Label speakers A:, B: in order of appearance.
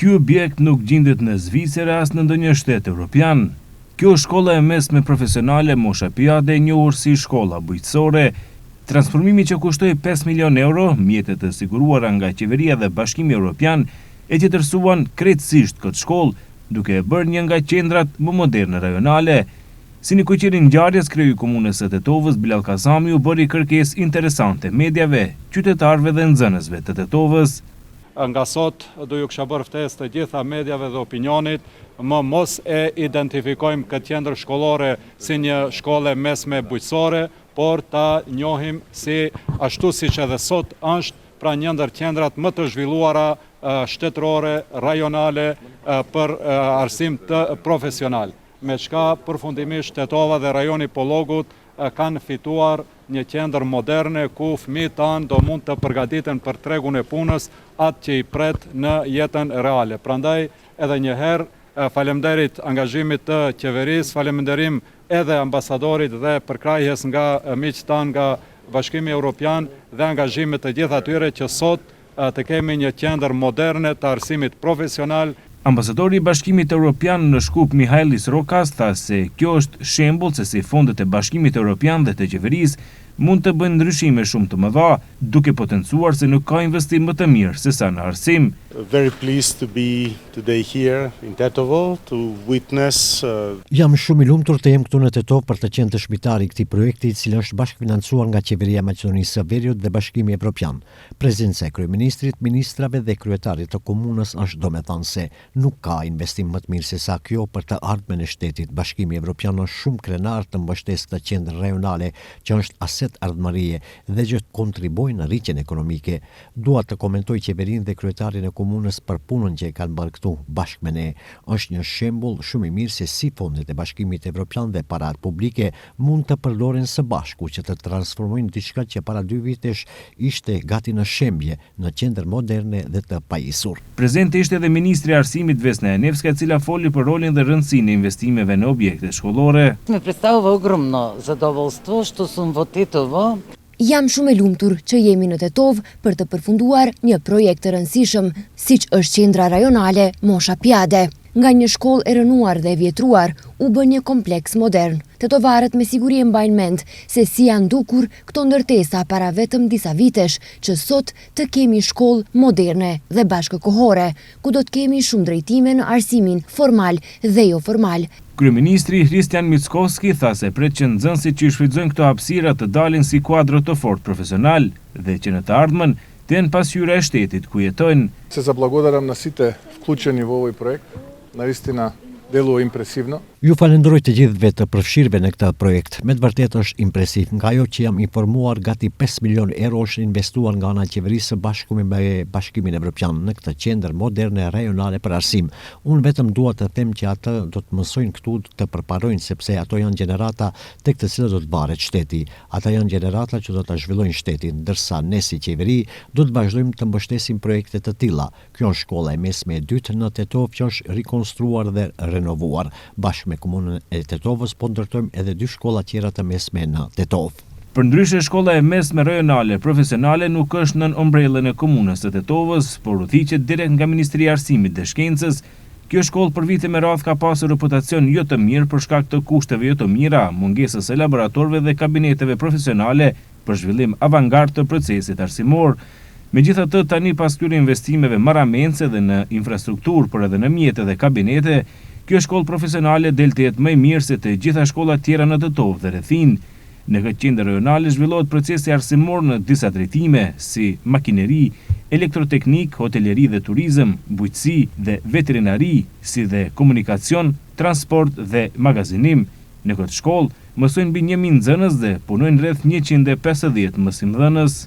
A: Ky objekt nuk gjendet në Zvicër as në ndonjë shtet evropian. Kjo shkolla e mesme profesionale Mosha Pjade, e njohur si shkolla bujqësore, transformimi që kushtoi 5 milion euro, mjetet të siguruara nga qeveria dhe Bashkimi Evropian, e qetërsuan krejtësisht këtë shkollë, duke e bërë një nga qendrat më moderne rajonale. Si një kuqiri ngjarjes, kreu i komunës së Tetovës, Bilal Kasami, u bëri kërkesë interesante mediave, qytetarëve dhe nxënësve të Tetovës.
B: Nga sot do ju kisha bërë ftesë të gjitha mediave dhe opinionit, më mos e identifikojmë këtë qendër shkollore si një shkollë mesme bujqësore, por ta njohim si ashtu siç edhe sot është, pra një ndër qendrat më të zhvilluara shtetërore, rajonale për arsim të profesional. Me çka përfundimisht Tetova dhe rajoni Pollogut kanë fituar një qendër moderne ku fëmijët tanë do mund të përgatiten për tregun e punës, atë që i pret në jetën reale. Prandaj edhe një herë faleminderit angazhimit të qeverisë, falënderim edhe ambasadorit dhe përkrahjes nga miqtë tanë nga Bashkimi Evropian dhe angazhimit të gjithë atyre që sot të kemi një qendër moderne të arsimit profesional.
A: Ambasadori i Bashkimit Evropian në Shkup, Mihajlis Rokas, tha se kjo është shembull se si fondet e Bashkimit Evropian dhe të qeverisë mund të bëjnë ndryshime shumë të mëdha, duke potencuar se nuk ka investim më të mirë se sa në arsim.
C: Very pleased to be today here in Tetovo to witness.
D: Jam shumë i lumtur të jem këtu në Tetov për të qenë dëshmitari i këtij projekti, i cili është bashkëfinancuar nga Qeveria e Maqedonisë së Veriut dhe Bashkimi Evropian. Prezenca e kryeministrit, ministrave dhe kryetarit të komunës është domethënëse nuk ka investim më të mirë se sa kjo për të ardhmen e shtetit. Bashkimi Evropian është shumë krenar të mbështesë këtë qendër rajonale që është aset ardhmërie dhe që kontribuojnë në rritjen ekonomike. Dua të komentoj qeverinë dhe kryetarin e komunës për punën që e kanë bërë këtu bashkë me ne. Është një shembull shumë i mirë se si fondet e Bashkimit Evropian dhe paratë publike mund të përdoren së bashku që të transformojnë diçka që para 2 vitesh ishte gati në shembje në qendër moderne dhe të pajisur.
A: Prezente ishte edhe ministri i Arsimit Vesna Janevska, e cila foli për rolin dhe rëndësinë e investimeve në objekte shkollore.
E: Me представува огромно задоволство što sam vo Tetovo.
F: Jam shumë e lumtur që jemi në Tetov për të përfunduar një projekt të rëndësishëm, siç është qendra rajonale Mosha Pjade. Nga një shkollë e rënuar dhe e vjetruar, u bë një kompleks modern. Tetovarët me siguri e mbajnë mend se si janë dukur këto ndërtesa para vetëm disa vitesh, që sot të kemi shkollë moderne dhe bashkëkohore, ku do të kemi shumë drejtime në arsimin formal dhe jo formal.
A: Kryeministri Hristian Mickovski tha se pret që nxënësit që i shfrytëzojnë këto hapësira të dalin si kuadro të fortë profesional dhe që në të ardhmen të jenë pasqyra e shtetit ku jetojnë.
G: Се заблагодарам на сите вклучени во овој проект. Наистина delua impresivno.
D: Ju falenderoj të gjithëve të përfshirëve në këtë projekt. Me të vërtetë është impresiv. Nga ajo që jam informuar, gati 5 milion euro është investuar nga ana e qeverisë së bashku me Bashkimin Evropian në këtë qendër moderne rajonale për arsim. Unë vetëm dua të them që atë do të mësojnë këtu të përparojnë, sepse ato janë gjenerata tek të cilat do të varet shteti. Ata janë gjenerata që do ta zhvillojnë shtetin, ndërsa ne si qeveri do të vazhdojmë të mbështesim projekte të tilla. Kjo është shkolla e mesme e dytë në Tetov që është rikonstruar dhe renovuar. Bashkë me komunën e Tetovës po ndërtojmë edhe 2 shkolla tjera të mesme në Tetov.
A: Përndryshe, shkolla e mesme rajonale profesionale nuk është nën ombrellën e komunës së Tetovës, por udhëhiqet direkt nga Ministria e Arsimit dhe Shkencës. Kjo shkollë për vite me radhë ka pasur reputacion jo të mirë për shkak të kushteve jo të mira, mungesës së laboratorëve dhe kabineteve profesionale për zhvillim avangard të procesit arsimor. Megjithatë, tani pas këtyre investimeve marramense dhe në infrastrukturë, por edhe në mjete dhe kabinete, kjo shkollë profesionale del të jetë më e mirë se të gjitha shkollat tjera në Tetov dhe rrethin. Në këtë qendër rajonale zhvillohet procesi arsimor në disa drejtime, si makineri, elektroteknik, hoteleri dhe turizëm, bujqësi dhe veterinari, si dhe komunikacion, transport dhe magazinim. Në këtë shkollë mësojnë mbi 1000 nxënës dhe punojnë rreth 150 mësimdhënës.